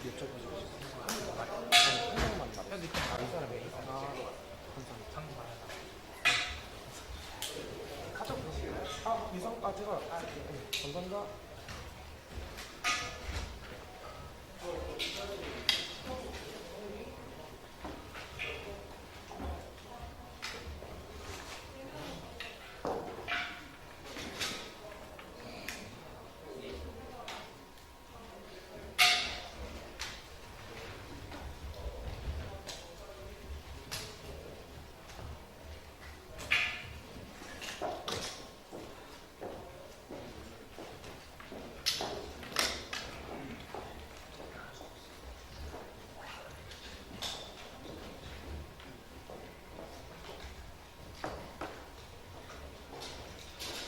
여쭤보시고 싶어요. 한 명만 다른 사람이 감사합니다. 카톡 보시나요? 제가 감사합니다.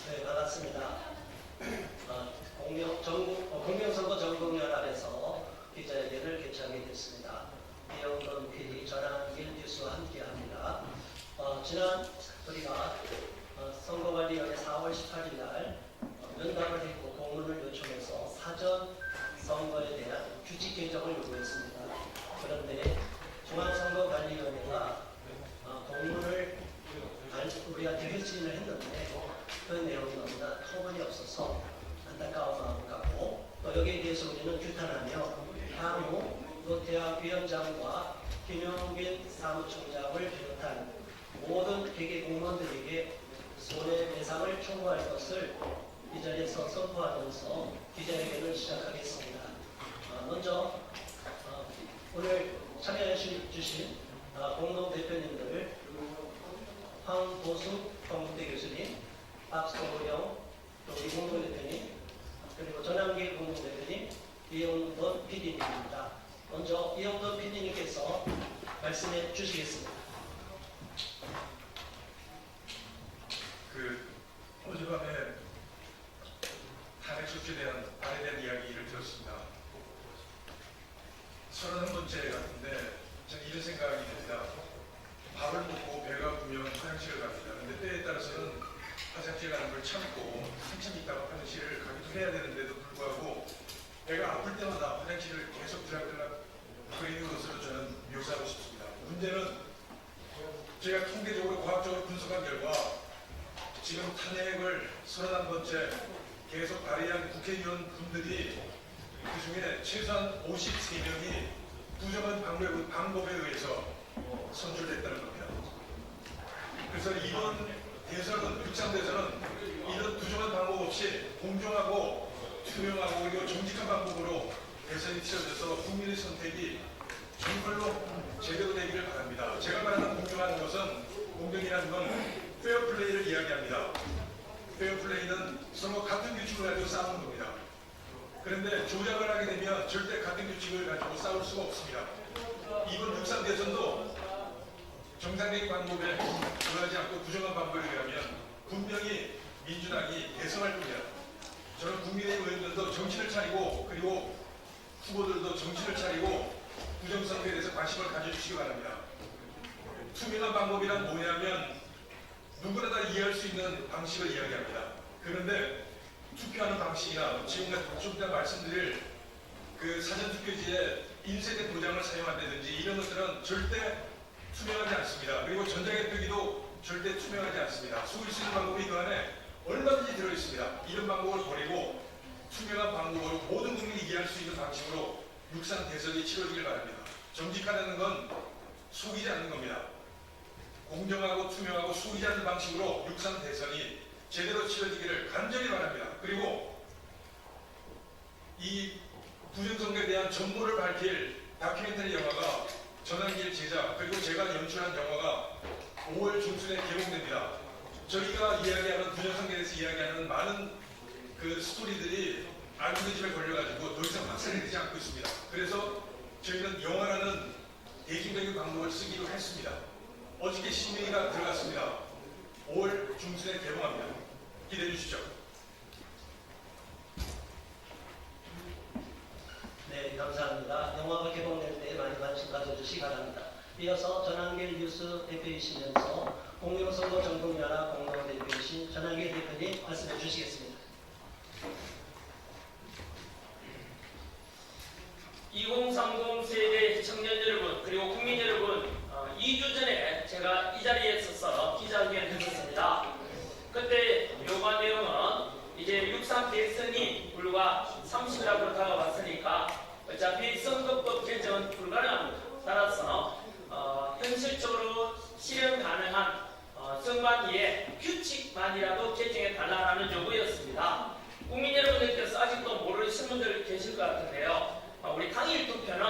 네, 반갑습니다. 공명선거 전국연합에서 기자회견을 개최하게 됐습니다. 이영돈 PD, 전한길 뉴스와 함께합니다. 지난 우리가 선거관리위원회 4월 18일 날 면담을 했고 공문을 요청해서 사전 선거에 대한 규칙 개정을 요구했습니다. 그런데 중앙선거관리위원회가 공문을 우리가 대결진을 했는데 그 내용이 너무나 터무니없어서 안타까운 마음을 갖고 또 여기에 대해서 우리는 규탄하며 향후 노태학 위원장과 김용빈 사무총장을 비롯한 모든 개개 공무원들에게 손해배상을 청구할 것을 이 자리에서 선포하면서 기자회견을 시작하겠습니다. 먼저 오늘 참여해 주신 공동대표님들 황보숙 건국대 교수님, 박소영 우리 공동대표님, 그리고 전한길 공동대표님, 이영돈 PD님입니다. 먼저 이영돈 PD님께서 말씀해 주시겠습니다. 어젯밤에 탄핵 소추에 대한 발에 대한 이야기를 들었습니다. 31번째 같은데 저는 이런 생각이 듭니다. 밥을 먹고 배가 부르면 화장실을 갑니다. 근데 때에 따라서는 화장실 가는 걸 참고 한참 있다가 화장실을 가기도 해야 되는데도 불구하고 배가 아플 때마다 화장실을 계속 들락들락 거리는 것으로 저는 묘사하고 싶습니다. 문제는 제가 통계적으로 과학적으로 분석한 결과 지금 탄핵을 31번째 계속 발의한 국회의원 분들이 그 중에 최소한 53명이 부정한 방법에 의해서 선출됐다는 겁니다. 그래서 이번 대선은, 육상대선은 이런 부정한 방법 없이 공정하고 투명하고 그리고 정직한 방법으로 대선이 치러져서 국민의 선택이 정말로 제대로 되기를 바랍니다. 제가 말하는 공정한 것은, 공정이라는 건 페어플레이를 이야기합니다. 페어플레이는 서로 같은 규칙을 가지고 싸우는 겁니다. 그런데 조작을 하게 되면 절대 같은 규칙을 가지고 싸울 수가 없습니다. 이번 육상 대선도 정상적인 방법에 들어가지 않고 부정한 방법에 의하면 분명히 민주당이 대성할 겁니다. 저는 국민의힘 의원들도 정신을 차리고 그리고 후보들도 정신을 차리고 부정선거에 대해서 관심을 가져주시기 바랍니다. 투명한 방법이란 뭐냐면 누구나 다 이해할 수 있는 방식을 이야기합니다. 그런데 투표하는 방식이나 지금 좀 이따 말씀드릴 그 사전투표지에 인쇄된 도장을 사용한다든지 이런 것들은 절대 투명하지 않습니다. 그리고 전자개표기도 절대 투명하지 않습니다. 속일 수 있는 방법이 그 안에 얼마든지 들어있습니다. 이런 방법을 버리고 투명한 방법으로 모든 국민이 이해할 수 있는 방식으로 육상 대선이 치러지길 바랍니다. 정직하다는 건 속이지 않는 겁니다. 공정하고 투명하고 속이지 않는 방식으로 육상 대선이 제대로 치러지기를 간절히 바랍니다. 그리고 이 부정선거에 대한 정보를 밝힐 다큐멘터리 영화가 전한길 제작 그리고 제가 연출한 영화가 5월 중순에 개봉됩니다. 저희가 이야기하는 부정선거에 대해서 이야기하는 많은 그 스토리들이 알고리즘에 걸려가지고 더 이상 확산이 되지 않고 있습니다. 그래서 저희는 영화라는 대중적인 방법을 쓰기로 했습니다. 어저께 심의가 들어갔습니다. 5월 중순에 개봉합니다. 기대해 주시죠. 네, 감사합니다. 영화가 개봉될 때 많이 관심 가져주시기 바랍니다. 이어서 전한길 뉴스 대표이시면서 공명선거 전국연합 공동대표이신 전한길 대표님 말씀해 주시겠습니다. 2030 세대 청년 여러분 그리고 국민 여러분 2주 전에 제가 이 자리에 있어서 기자회견을 했었습니다. 그때 요구한 내용은 이제 6.3 대선이 불과 30일 앞으로 다가왔으니까 어차피 선거법 개정은 불가능합니다. 따라서 현실적으로 실현 가능한 선관위의 규칙만이라도 개정해 달라는 요구였습니다. 국민 여러분들께서 아직도 모르시는 분들 계실 것 같은데요. 우리 당일 투표는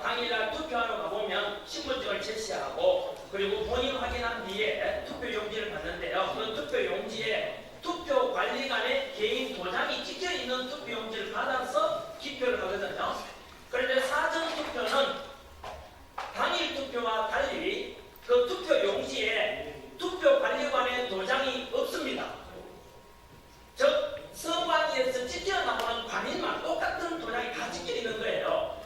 당일날 투표하러 가보면 신분증을 제시하고 그리고 본인 확인한 뒤에 투표 용지를 받는데요. 그 투표 용지에 투표 관리관의 개인 도장이 찍혀 있는 투표 용지를 받아서 기표를 하거든요. 그런데 사전 투표는 당일 투표와 달리 그 투표 용지에 투표 관리관의 도장이 없습니다. 즉 선관위에서 찍혀 나오는 관인만 똑같은 도장이 다 찍혀 있는 거예요.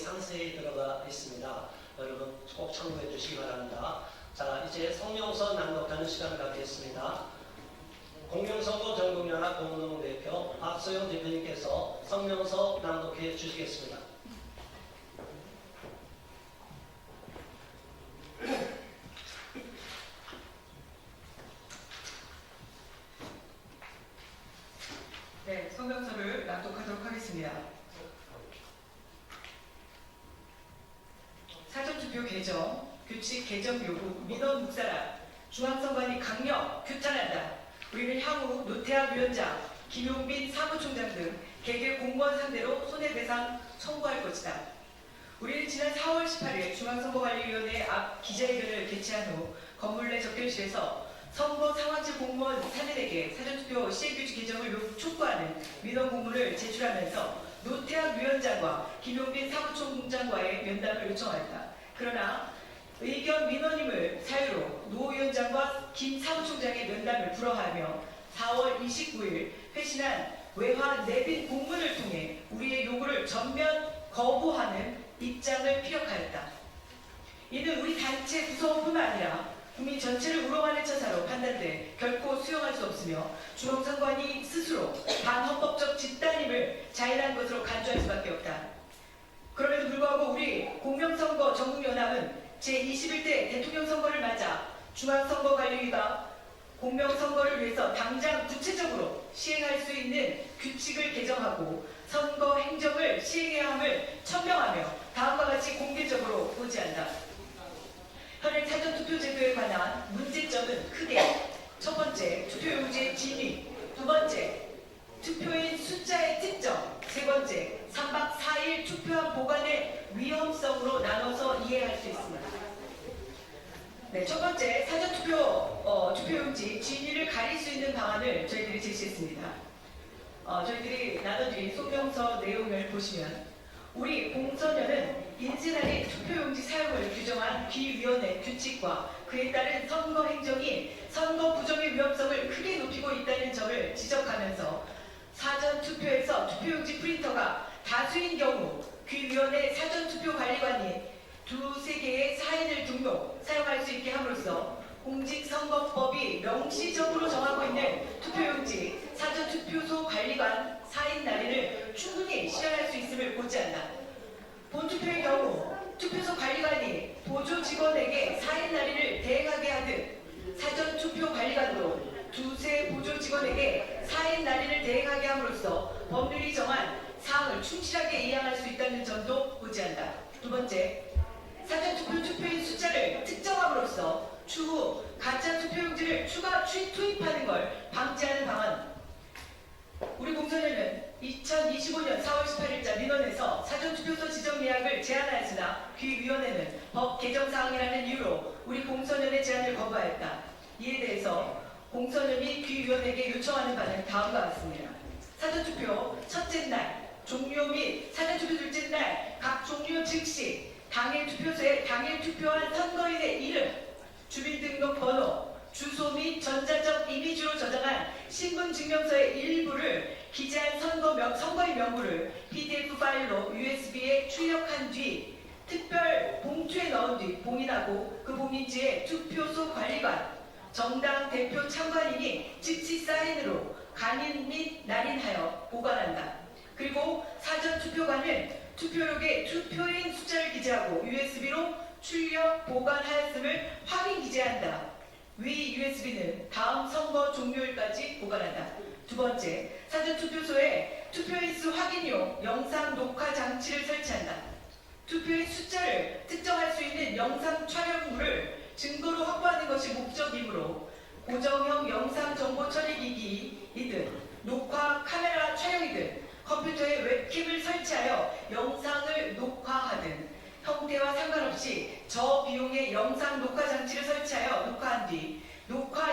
상세히 들어가 있습니다. 여러분 꼭 참고해 주시기 바랍니다. 자, 이제 성명서 낭독하는 시간 갖겠습니다. 공명선거 전국연합 공동대표 박소영 대표님께서 성명서 낭독해 주시겠습니다. 네, 성명서를 낭독하도록 하겠습니다. 사전투표 개정, 규칙 개정 요구, 민원 묵살함, 중앙선관위 강력 규탄한다. 우리는 향후 노태학 위원장, 김용빈 사무총장 등 개개 공무원 상대로 손해배상 청구할 것이다. 우리는 지난 4월 18일 중앙선거관리위원회 앞 기자회견을 개최한 후 건물 내 접견실에서 선거 상황실 공무원 3인에게 사전투표 시행규칙 개정을 촉구하는 민원 공문을 제출하면서 노태학 위원장과 김용빈 사무총장과의 면담을 요청하였다. 그러나 의견 민원임을 사유로 노 위원장과 김 사무총장의 면담을 불허하며 4월 29일 회신한 외화 내빈 공문을 통해 우리의 요구를 전면 거부하는 입장을 피력하였다. 이는 우리 단체 구성원뿐만 아니라 국민 전체를 우롱하는 처사로 판단돼 결코 수용할 수 없으며 중앙선관위 스스로 반헌법적 집단임을 자인한 것으로 간주할 수밖에 없다. 그럼에도 불구하고 우리 공명선거 전국연합은 제21대 대통령 선거를 맞아 중앙선거관리위가 공명선거를 위해서 당장 구체적으로 시행할 수 있는 규칙을 개정하고 선거 행정을 시행해야 함을 천명하며 다음과 같이 공개적으로 고지한다. 현행 사전투표제도에 관한 문제점은 크게 첫 번째, 투표용지의 진위, 두 번째, 투표인 숫자의 특정, 세 번째, 3박 4일 투표함 보관의 위험성으로 나눠서 이해할 수 있습니다. 네, 첫 번째, 투표용지 진위를 가릴 수 있는 방안을 저희들이 제시했습니다. 저희들이 나눠드린 소명서 내용을 보시면 우리 공선연은 인쇄단위 투표용지 사용을 규정한 기위원회 규칙과 그에 따른 선거 행정이 선거 부정의 위험성을 크게 높이고 있다는 점을 지적하면서 사전투표에서 투표용지 프린터가 다수인 경우 기위원회 사전투표관리관이 두세 개의 사인을 사용할 수 있게 함으로써 공직선거법이 명시적으로 정하고 있는 투표용지 사전투표소 관리관 사인 날인을 충분히 실현할 수 있음을 고지한다. 본투표의 경우 투표소 관리관이 보조 직원에게 사인 날인을 대행하게 하듯 사전투표 관리관도 두세 보조 직원에게 사인 날인을 대행하게 함으로써 법률이 정한 사항을 충실하게 이행할 수 있다는 점도 고지한다. 두 번째, 사전투표 투표인 숫자를 특정함으로써 추후 가짜 투표용지를 추가 투입하는 걸 방지하는 방안. 우리 공선회는 2025년 4월 18일자 민원에서 사전투표소 지정 예약을 제한하였으나 귀위원회는 법 개정 사항이라는 이유로 우리 공선연의 제안을 거부하였다. 이에 대해서 공선연이 귀위원회에게 요청하는 바는 다음과 같습니다. 사전투표 첫째 날, 종료 및 사전투표 둘째 날 각 종료 즉시 당일 투표소에 당일 투표한 선거인의 이름, 주민등록번호, 주소 및 전자적 이미지로 저장한 신분증명서의 일부를 기재한 선거인 명부를 PDF 파일로 USB에 출력한 뒤 특별 봉투에 넣은 뒤 봉인하고 그 봉인지에 투표소 관리관, 정당 대표 참관인이 즉시 사인으로 간인 및 날인하여 보관한다. 그리고 사전투표관은 투표록에 투표인 숫자를 기재하고 USB로 출력 보관하였음을 확인 기재한다. 위 USB는 다음 선거 종료일까지 보관한다. 두 번째, 사전투표소에 투표인 수 확인용 영상 녹화 장치를 설치한다. 투표인 숫자를 특정할 수 있는 영상 촬영물을 증거로 확보하는 것이 목적이므로 고정형 영상 정보 처리 기기이든 녹화 카메라 촬영이든 컴퓨터에 웹캠을 설치하여 영상을 녹화하든 형태와 상관없이 저비용의 영상 녹화 장치를 설치하여 녹화한 뒤 녹화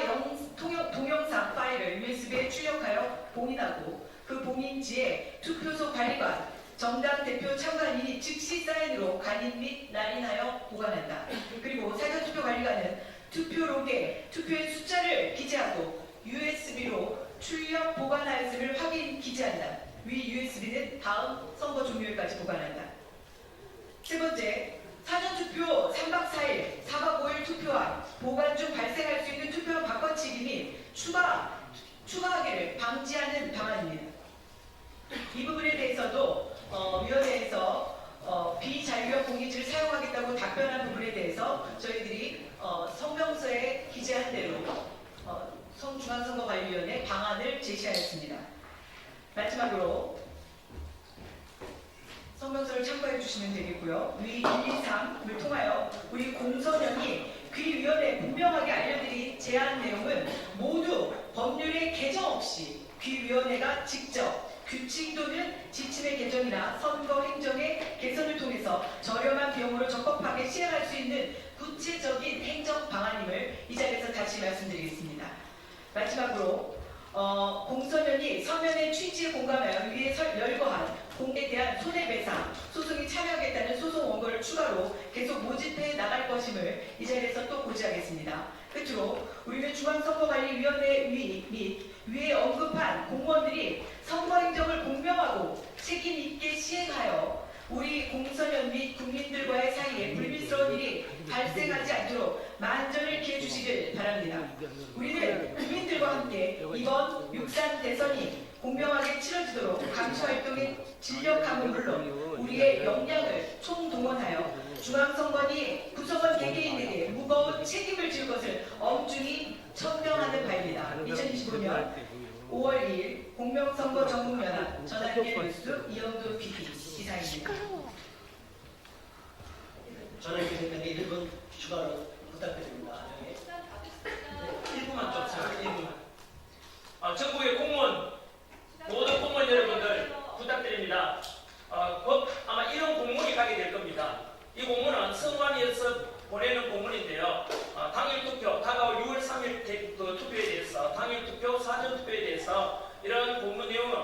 동영상 파일을 USB에 출력하여 봉인하고 그 봉인지에 투표소 관리관, 정당 대표 참관인이 즉시 사인으로 간인 및 날인하여 보관한다. 그리고 사전투표 관리관은 투표록에 투표인 숫자를 기재하고 USB로 출력 보관하였음을 확인 기재한다. 위 USB는 다음 선거 종료일까지 보관한다. 참고해 주시면 되겠고요. 위 1, 2, 3을 통하여 우리 공선연이 귀위원회에 분명하게 알려드린 제안 내용은 모두 법률의 개정 없이 귀위원회가 직접 규칙 또는 지침의 개정이나 선거 행정의 개선을 통해서 저렴한 비용으로 적법하게 시행할 수 있는 구체적인 행정 방안임을 이 자리에서 다시 말씀드리겠습니다. 마지막으로 공선연이 서면의 취지에 공감하여 위에 열거한 공에 대한 손해배상 소송이 참여하겠다는 소송 원고를 추가로 계속 모집해 나갈 것임을 이 자리에서 또 고지하겠습니다. 끝으로 우리는 중앙선거관리위원회 및 위에 언급한 공무원들이 선거행정을 공명하고 책임 있게 시행하여 우리 공선연 및 국민들과의 사이에 불미스러운 일이 발생하지 않도록 만전을 기해 주시길 바랍니다. 우리는 국민들과 함께 이번 6.3 대선이 공명하게 치러지도록 감시활동의 진력함은 물론 우리의 역량을 총동원하여 중앙선관위 구성원 개개인에게 무거운 책임을 질 것을 엄중히 천명하는 바입니다. 2025년 5월 2일 공명선거 전국연합 전환길 뉴스 이영도 PD 이사입니다. 전환길 대표님 1분 추가로 부탁드립니다. 네. 1분만 좀 세요. 1분만. 전국의 공무원, 모든 공무원 여러분들 부탁드립니다. 곧 아마 이런 공문이 가게 될 겁니다. 이 공문은 선관위에서 보내는 공문인데요. 당일 투표, 다가올 6월 3일 투표에 대해서, 당일 투표, 사전 투표에 대해서 이런 공문 내용은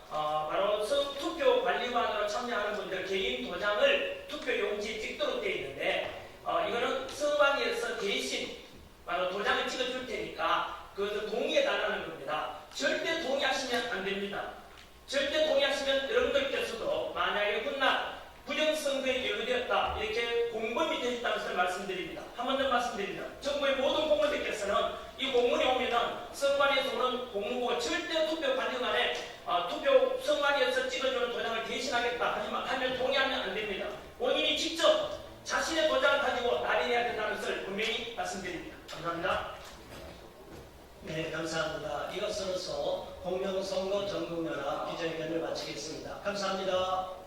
바로 투표 관리관으로 참여하는 분들 개인 도장을 투표 용지에 찍도록 되어 있는데 이거는 선관위에서 대신 바로 도장을 찍어줄 테니까 그것을 동의해달라는 겁니다. 절대 동의하시면 안 됩니다. 절대 동의하시면 여러분들께서도 만약에 훗날 부정선거에 연루되었다 이렇게 공범이 되셨다는 것을 말씀드립니다. 한 번 더 말씀드립니다. 정부의 모든 공무원들께서는 이 공문이 오면은 선관위에서 오는 공무부가 절대 투표 관리관에 투표 선관위에서 찍어주는 도장을 대신하겠다 하면 동의하면 안 됩니다. 본인이 직접 자신의 도장을 가지고 날인해야 된다는 것을 분명히 말씀드립니다. 감사합니다. 네, 감사합니다. 이것으로서 공명선거 전국연합 기자회견을 마치겠습니다. 감사합니다.